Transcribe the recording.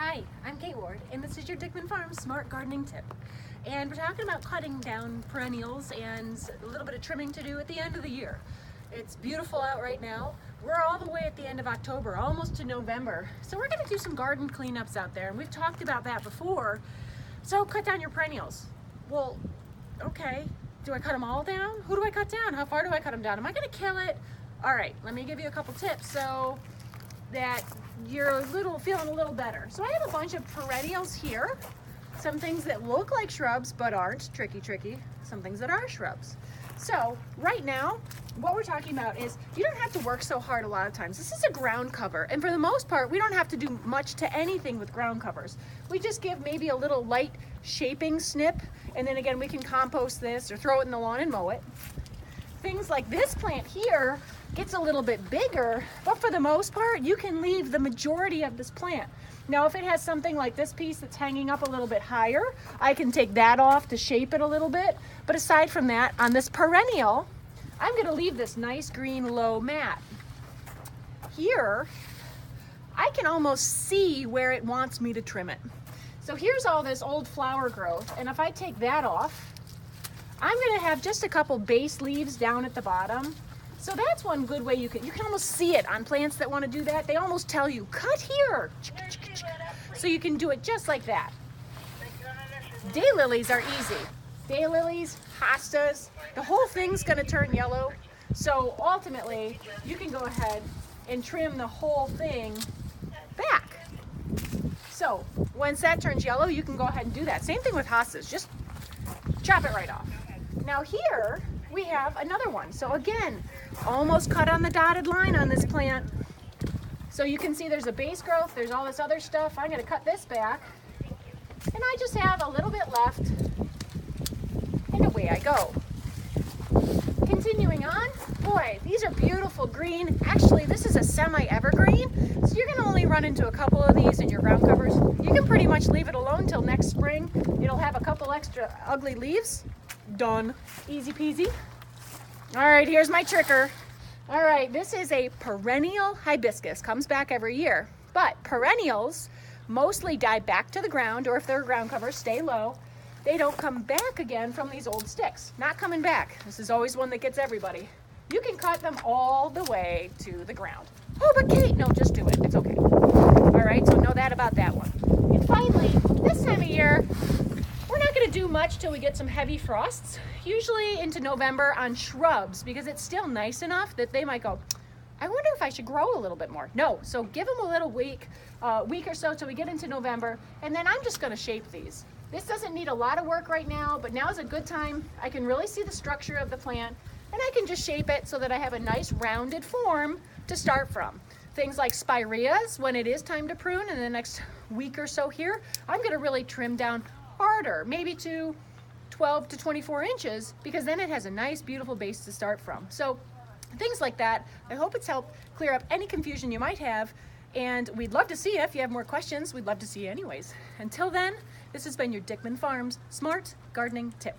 Hi, I'm Kate Ward, and this is your Dickman Farms Smart Gardening Tip. And we're talking about cutting down perennials and a little bit of trimming to do at the end of the year. It's beautiful out right now. We're all the way at the end of October, almost to November. So we're gonna do some garden cleanups out there, and we've talked about that before. So cut down your perennials. Well, okay, do I cut them all down? Who do I cut down? How far do I cut them down? Am I gonna kill it? All right, let me give you a couple tips so that you're feeling a little better. So I have a bunch of perennials here. Some things that look like shrubs but aren't, tricky. Some things that are shrubs. So right now, what we're talking about is you don't have to work so hard a lot of times. This is a ground cover, and for the most part, we don't have to do much to anything with ground covers. We just give maybe a little light shaping snip, and then again, we can compost this or throw it in the lawn and mow it. Things like this plant here gets a little bit bigger, but for the most part, you can leave the majority of this plant. Now, if it has something like this piece that's hanging up a little bit higher, I can take that off to shape it a little bit. But aside from that, on this perennial, I'm gonna leave this nice green low mat. Here, I can almost see where it wants me to trim it. So here's all this old flower growth, and if I take that off, I'm gonna have just a couple base leaves down at the bottom. So that's one good way you can almost see it on plants that want to do that. They almost tell you, cut here. So you can do it just like that. Daylilies are easy. Daylilies, hostas, the whole thing's going to turn yellow. So ultimately, you can go ahead and trim the whole thing back. So once that turns yellow, you can go ahead and do that. Same thing with hostas, just chop it right off. Now here, we have another one. So again, almost cut on the dotted line on this plant. So you can see there's a base growth, there's all this other stuff. I'm gonna cut this back, and I just have a little bit left, and away I go. Continuing on, boy, these are beautiful green. Actually, this is a semi-evergreen, so you're gonna only run into a couple of these in your ground covers. You can pretty much leave it alone till next spring. It'll have a couple extra ugly leaves. Done. Easy peasy. All right, here's my tricker. All right, this is a perennial hibiscus. Comes back every year. But perennials mostly die back to the ground, or if they're ground covers, stay low. They don't come back again from these old sticks. Not coming back. This is always one that gets everybody. You can cut them all the way to the ground. Oh, but Kate, no, just do it. It's okay. All right, so know that about that one. And finally, this time of year, we're not going to do much till we get some heavy frosts, usually into November on shrubs, because it's still nice enough that they might go, I wonder if I should grow a little bit more. No, so give them a little week or so till we get into November, and then I'm just going to shape these. This doesn't need a lot of work right now, but now is a good time. I can really see the structure of the plant, and I can just shape it so that I have a nice rounded form to start from. Things like spireas, when it is time to prune in the next week or so here, I'm going to really trim down harder, maybe to 12 to 24 inches, because then it has a nice, beautiful base to start from. So things like that. I hope it's helped clear up any confusion you might have, and we'd love to see you. If you have more questions, we'd love to see you anyways. Until then, this has been your Dickman Farms Smart Gardening Tip.